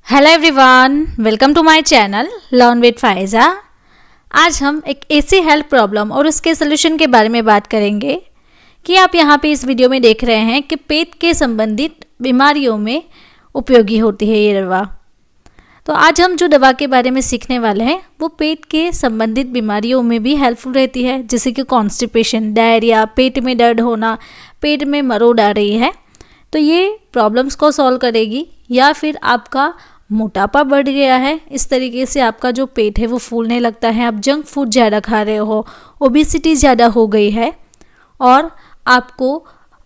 Hello everyone, welcome to my channel learn with Faiza. आज हम एक ऐसी हेल्थ प्रॉब्लम और उसके सोल्यूशन के बारे में बात करेंगे कि आप यहाँ पे इस वीडियो में देख रहे हैं कि पेट के संबंधित बीमारियों में उपयोगी होती है ये दवा। तो आज हम जो दवा के बारे में सीखने वाले हैं वो पेट के संबंधित बीमारियों में भी हेल्पफुल रहती है, जैसे कि कॉन्स्टिपेशन, डायरिया, पेट में दर्द होना, पेट में मरोड़ आ रही है तो ये प्रॉब्लम्स को सॉल्व करेगी। या फिर आपका मोटापा बढ़ गया है, इस तरीके से आपका जो पेट है वो फूलने लगता है, आप जंक फूड ज़्यादा खा रहे हो, ओबेसिटी ज़्यादा हो गई है और आपको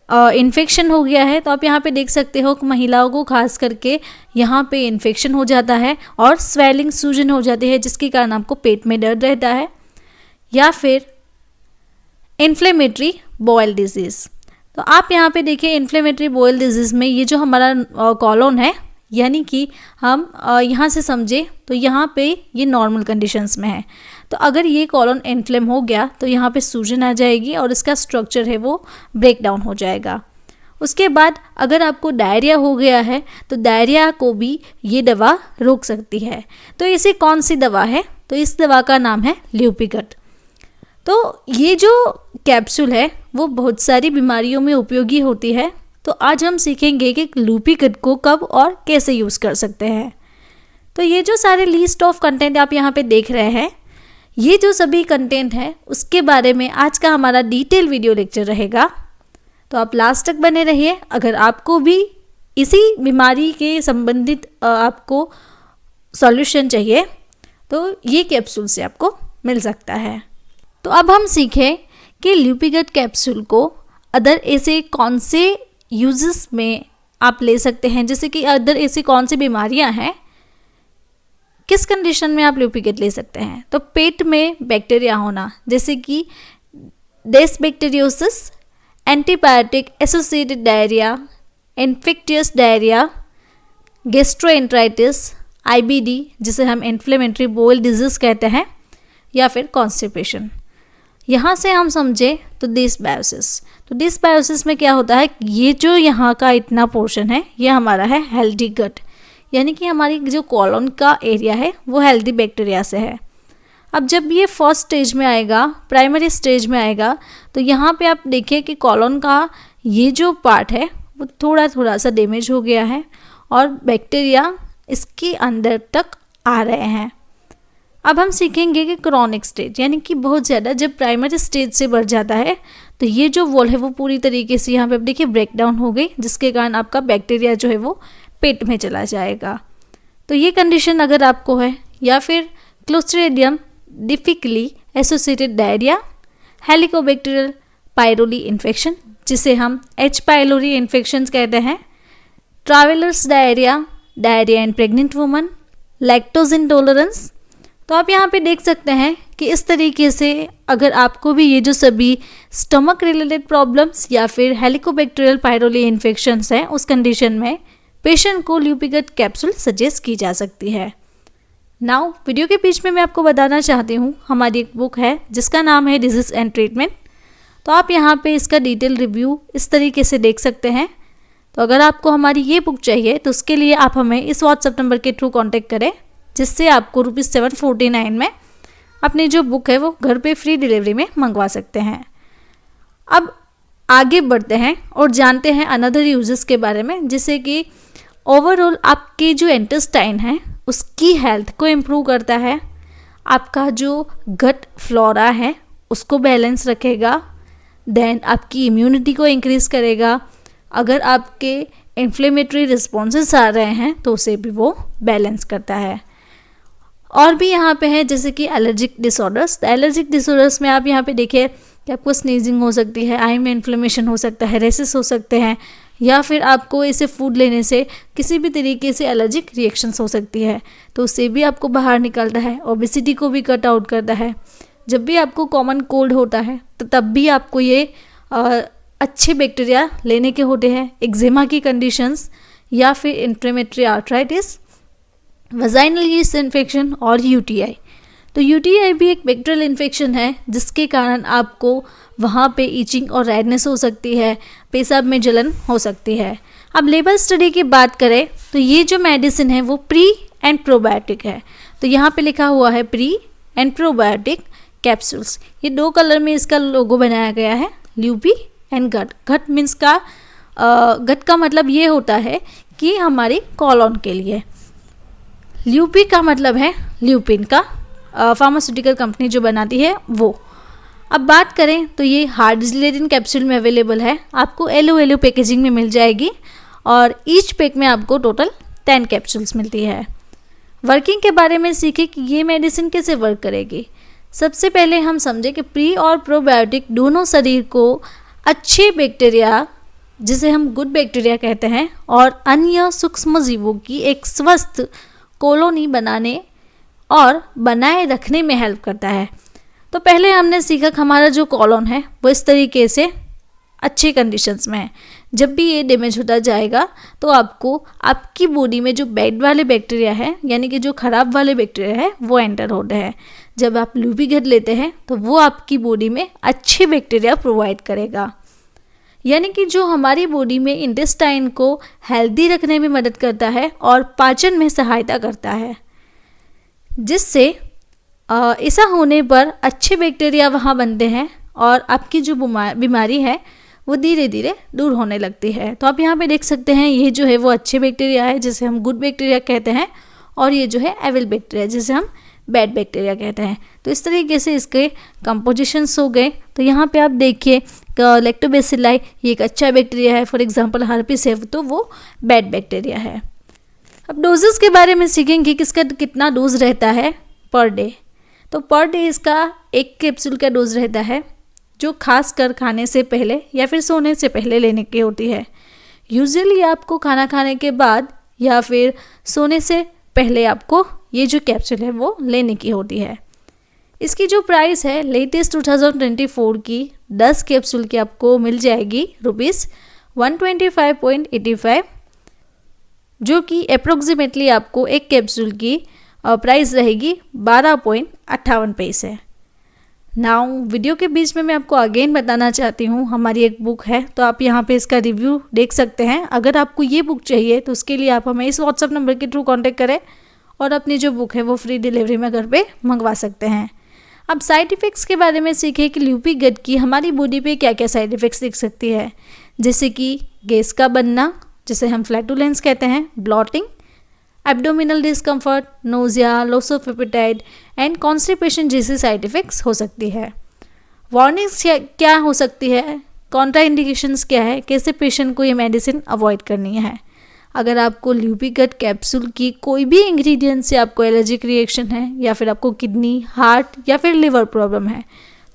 इन्फेक्शन हो गया है, तो आप यहाँ पे देख सकते हो कि महिलाओं को खास करके यहाँ पे इन्फेक्शन हो जाता है और स्वेलिंग, सूजन हो जाती है, जिसके कारण आपको पेट में दर्द रहता है। या फिर इन्फ्लेमेटरी बॉयल डिजीज़, तो आप यहाँ पे देखिए इन्फ्लेमेटरी बॉयल डिजीज़ में ये जो हमारा कॉलोन है, यानी कि हम यहाँ से समझे तो यहाँ पे ये नॉर्मल कंडीशंस में है, तो अगर ये कॉलोन इन्फ्लेम हो गया तो यहाँ पे सूजन आ जाएगी और इसका स्ट्रक्चर है वो ब्रेक डाउन हो जाएगा। उसके बाद अगर आपको डायरिया हो गया है तो डायरिया को भी ये दवा रोक सकती है। तो इसे कौन सी दवा है? तो इस दवा का नाम है ल्यूपिगट। तो ये जो कैप्सूल है वो बहुत सारी बीमारियों में उपयोगी होती है। तो आज हम सीखेंगे कि ल्यूपिगट को कब और कैसे यूज़ कर सकते हैं। तो ये जो सारे लिस्ट ऑफ कंटेंट आप यहाँ पे देख रहे हैं, ये जो सभी कंटेंट है उसके बारे में आज का हमारा डिटेल वीडियो लेक्चर रहेगा, तो आप लास्ट तक बने रहिए। अगर आपको भी इसी बीमारी के संबंधित आपको सॉल्यूशन चाहिए तो ये कैप्सूल से आपको मिल सकता है। तो अब हम सीखें कि ल्यूपिगट कैप्सूल को अदर ऐसे कौन से यूजेस में आप ले सकते हैं, जैसे कि अदर ऐसी कौन सी बीमारियां हैं, किस कंडीशन में आप ल्यूपिगट ले सकते हैं। तो पेट में बैक्टीरिया होना, जैसे कि dysbacteriosis, antibiotic associated diarrhoea, infectious diarrhoea, gastroenteritis, IBD जिसे हम इन्फ्लेमेटरी बॉयल डिजीज कहते हैं, या फिर कॉन्स्टिपेशन। यहाँ से हम समझे तो डिसबायोसिस। तो डिसबायोसिस में क्या होता है, ये जो यहाँ का इतना पोर्शन है ये हमारा है हेल्दी गट, यानी कि हमारी जो कॉलोन का एरिया है वो हेल्दी बैक्टीरिया से है। अब जब ये फर्स्ट स्टेज में आएगा, प्राइमरी स्टेज में आएगा, तो यहाँ पे आप देखिए कि कॉलोन का ये जो पार्ट है वो थोड़ा थोड़ा सा डैमेज हो गया है और बैक्टीरिया इसके अंदर तक आ रहे हैं। अब हम सीखेंगे कि क्रॉनिक स्टेज, यानी कि बहुत ज़्यादा जब प्राइमरी स्टेज से बढ़ जाता है तो ये जो वॉल है वो पूरी तरीके से यहाँ पे आप देखिए ब्रेक डाउन हो गई, जिसके कारण आपका बैक्टीरिया जो है वो पेट में चला जाएगा। तो ये कंडीशन अगर आपको है, या फिर क्लोस्ट्रिडियम डिफिकली एसोसिएटेड डायरिया, हेलिकोबैक्टीरियल पायरोली इन्फेक्शन जिसे हम एच पायलोरी इन्फेक्शन कहते हैं, ट्रैवलर्स डायरिया, डायरिया इन प्रेग्नेंट वुमन, लैक्टोज इंटॉलरेंस। तो आप यहाँ पे देख सकते हैं कि इस तरीके से अगर आपको भी ये जो सभी स्टमक रिलेटेड प्रॉब्लम्स या फिर हेलिकोबैक्टीरियल पायरोली इन्फेक्शंस हैं, उस कंडीशन में पेशेंट को ल्यूपिगट कैप्सूल सजेस्ट की जा सकती है। नाउ वीडियो के बीच में मैं आपको बताना चाहती हूँ, हमारी एक बुक है जिसका नाम है डिजीज एंड ट्रीटमेंट। तो आप यहाँ पे इसका डिटेल रिव्यू इस तरीके से देख सकते हैं। तो अगर आपको हमारी ये बुक चाहिए तो उसके लिए आप हमें इस व्हाट्सएप नंबर के थ्रू कॉन्टेक्ट करें, जिससे आपको ₹749 में अपनी जो बुक है वो घर पे फ्री डिलीवरी में मंगवा सकते हैं। अब आगे बढ़ते हैं और जानते हैं अनदर यूजेस के बारे में, जैसे कि ओवरऑल आपके जो इंटेस्टाइन है उसकी हेल्थ को इम्प्रूव करता है, आपका जो गट फ्लोरा है उसको बैलेंस रखेगा, देन आपकी इम्यूनिटी को इंक्रीज़ करेगा। अगर आपके इन्फ्लेमेटरी रिस्पॉन्सेस आ रहे हैं तो उसे भी वो बैलेंस करता है। और भी यहाँ पे है जैसे कि एलर्जिक डिसऑर्डर्स। एलर्जिक डिसऑर्डर्स में आप यहाँ पे देखिए कि आपको स्नीजिंग हो सकती है, आई में इन्फ्लेमेशन हो सकता है, रेसेस हो सकते हैं, या फिर आपको ऐसे फूड लेने से किसी भी तरीके से एलर्जिक रिएक्शंस हो सकती है, तो उससे भी आपको बाहर निकलता है। ओबेसिटी को भी कट आउट करता है। जब भी आपको कॉमन कोल्ड होता है तो तब भी आपको ये अच्छे बैक्टीरिया लेने के होते हैं। एक्जिमा की कंडीशंस या फिर inflammatory arthritis, vaginal yeast infection और यूटीआई। तो यूटीआई भी एक बैक्टीरियल इन्फेक्शन है जिसके कारण आपको वहाँ पे ईचिंग और रेडनेस हो सकती है, पेशाब में जलन हो सकती है। अब लेबल स्टडी की बात करें तो ये जो मेडिसिन है वो प्री एंड प्रोबायोटिक है। तो यहाँ पे लिखा हुआ है प्री एंड प्रोबायोटिक कैप्सूल्स। ये 2 कलर में इसका लोगो बनाया गया है, ल्यूपी एंड गट। गट मीन्स का गट का मतलब ये होता है कि हमारे कॉलोन के लिए। ल्यूपी का मतलब है ल्यूपिन का, फार्मास्यूटिकल कंपनी जो बनाती है वो। अब बात करें तो ये हार्ड जिलेटिन कैप्सूल में अवेलेबल है, आपको येलो पैकेजिंग में मिल जाएगी और ईच पैक में आपको टोटल 10 कैप्सूल्स मिलती है। वर्किंग के बारे में सीखें कि ये मेडिसिन कैसे वर्क करेगी। सबसे पहले हम समझें कि प्री और प्रोबायोटिक दोनों शरीर को अच्छे बैक्टीरिया, जिसे हम गुड बैक्टीरिया कहते हैं, और अन्य सूक्ष्म जीवों की एक स्वस्थ कॉलोनी बनाने और बनाए रखने में हेल्प करता है। तो पहले हमने सीखा कि हमारा जो कॉलोन है वो इस तरीके से अच्छे कंडीशंस में है। जब भी ये डैमेज होता जाएगा तो आपको आपकी बॉडी में जो बैड वाले बैक्टीरिया है, यानी कि जो खराब वाले बैक्टीरिया है, वो एंटर होते हैं। जब आप ल्यूपी गट लेते हैं तो वो आपकी बॉडी में अच्छे बैक्टीरिया प्रोवाइड करेगा, यानी कि जो हमारी बॉडी में इंटेस्टाइन को हेल्दी रखने में मदद करता है और पाचन में सहायता करता है, जिससे ऐसा होने पर अच्छे बैक्टीरिया वहाँ बनते हैं और आपकी जो बीमारी है वो धीरे धीरे दूर होने लगती है। तो आप यहाँ पे देख सकते हैं ये जो है वो अच्छे बैक्टीरिया है जिसे हम गुड बैक्टीरिया कहते हैं, और ये जो है एविल बैक्टीरिया जिसे हम बैड बैक्टीरिया कहते हैं। तो इस तरीके से इसके कंपोजिशंस हो गए। तो यहाँ पे आप देखिए लैक्टोबैसिलाई ये एक अच्छा बैक्टीरिया है, फॉर एग्जांपल हर्पिस है तो वो बैड बैक्टीरिया है। अब डोजेस के बारे में सीखेंगे कि इसका कितना डोज रहता है पर डे। तो पर डे इसका 1 कैप्सूल का डोज रहता है, जो खासकर खाने से पहले या फिर सोने से पहले लेने की होती है। यूजुअली आपको खाना खाने के बाद या फिर सोने से पहले आपको ये जो कैप्सूल है वो लेने की होती है। इसकी जो प्राइस है लेटेस्ट 2024 की 10 कैप्सूल की आपको मिल जाएगी ₹125.85, जो कि अप्रोक्सीमेटली आपको 1 कैप्सूल की प्राइस रहेगी 12.58 पैसे। नाउ वीडियो के बीच में मैं आपको अगेन बताना चाहती हूँ, हमारी एक बुक है, तो आप यहाँ पे इसका रिव्यू देख सकते हैं। अगर आपको ये बुक चाहिए तो उसके लिए आप हमें इस व्हाट्सएप नंबर के थ्रू कांटेक्ट करें और अपनी जो बुक है वो फ्री डिलीवरी में घर पे मंगवा सकते हैं। अब साइड इफ़ेक्ट्स के बारे में सीखें कि ल्यूपी गट की हमारी बॉडी पे क्या क्या साइड इफ़ेक्ट्स दिख सकती है, जैसे कि गैस का बनना जिसे हम फ्लैटुलेंस कहते हैं, blotting, abdominal discomfort, nausea, loss of appetite and constipation जैसी साइड इफ़ेक्ट्स हो सकती है। वार्निंग्स क्या हो सकती है, कॉन्ट्रा इंडिकेशंस क्या है, कैसे पेशेंट को ये मेडिसिन अवॉइड करनी है। अगर आपको ल्यूपी गट कैप्सूल की कोई भी इंग्रेडिएंट से आपको एलर्जिक रिएक्शन है, या फिर आपको किडनी, हार्ट या फिर लिवर प्रॉब्लम है,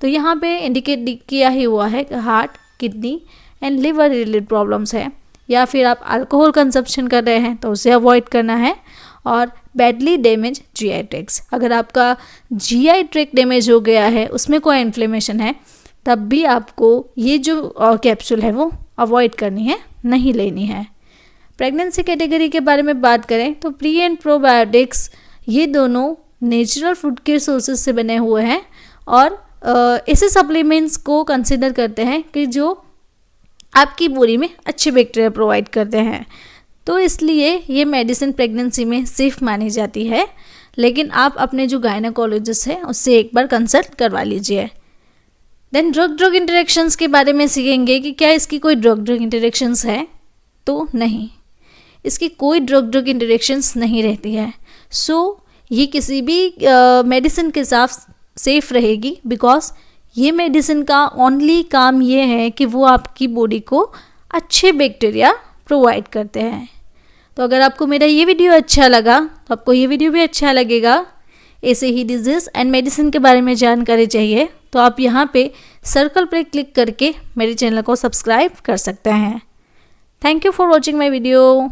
तो यहाँ पे इंडिकेट किया ही हुआ है कि heart, kidney and liver related problems है, या फिर आप अल्कोहल कंजप्शन कर रहे हैं तो उसे अवॉइड करना है। और बैडली डैमेज जीआई ट्रैक्ट्स, अगर आपका जीआई ट्रैक्ट डैमेज हो गया है, उसमें कोई इन्फ्लेमेशन है, तब भी आपको ये जो कैप्सूल है वो अवॉइड करनी है, नहीं लेनी है। प्रेगनेंसी कैटेगरी के बारे में बात करें तो प्री एंड प्रोबायोटिक्स ये दोनों नेचुरल फूड के सोर्सेज से बने हुए हैं और ऐसे सप्लीमेंट्स को कंसिडर करते हैं कि जो आपकी बॉडी में अच्छे बैक्टीरिया प्रोवाइड करते हैं। तो इसलिए ये मेडिसिन प्रेगनेंसी में सेफ मानी जाती है, लेकिन आप अपने जो गायनेकोलॉजिस्ट है उससे एक बार कंसल्ट करवा लीजिए। देन ड्रग इंटरेक्शंस के बारे में सीखेंगे कि क्या इसकी कोई ड्रग इंटरेक्शंस है, तो नहीं, इसकी कोई ड्रग इंटरेक्शंस नहीं रहती है। सो ये किसी भी मेडिसिन के साथ सेफ रहेगी, बिकॉज ये मेडिसिन का ओनली काम ये है कि वो आपकी बॉडी को अच्छे बैक्टीरिया प्रोवाइड करते हैं। तो अगर आपको मेरा ये वीडियो अच्छा लगा तो आपको ये वीडियो भी अच्छा लगेगा। ऐसे ही डिजीज़ एंड मेडिसिन के बारे में जानकारी चाहिए तो आप यहाँ पे सर्कल पे क्लिक करके मेरे चैनल को सब्सक्राइब कर सकते हैं। Thank you for watching my video.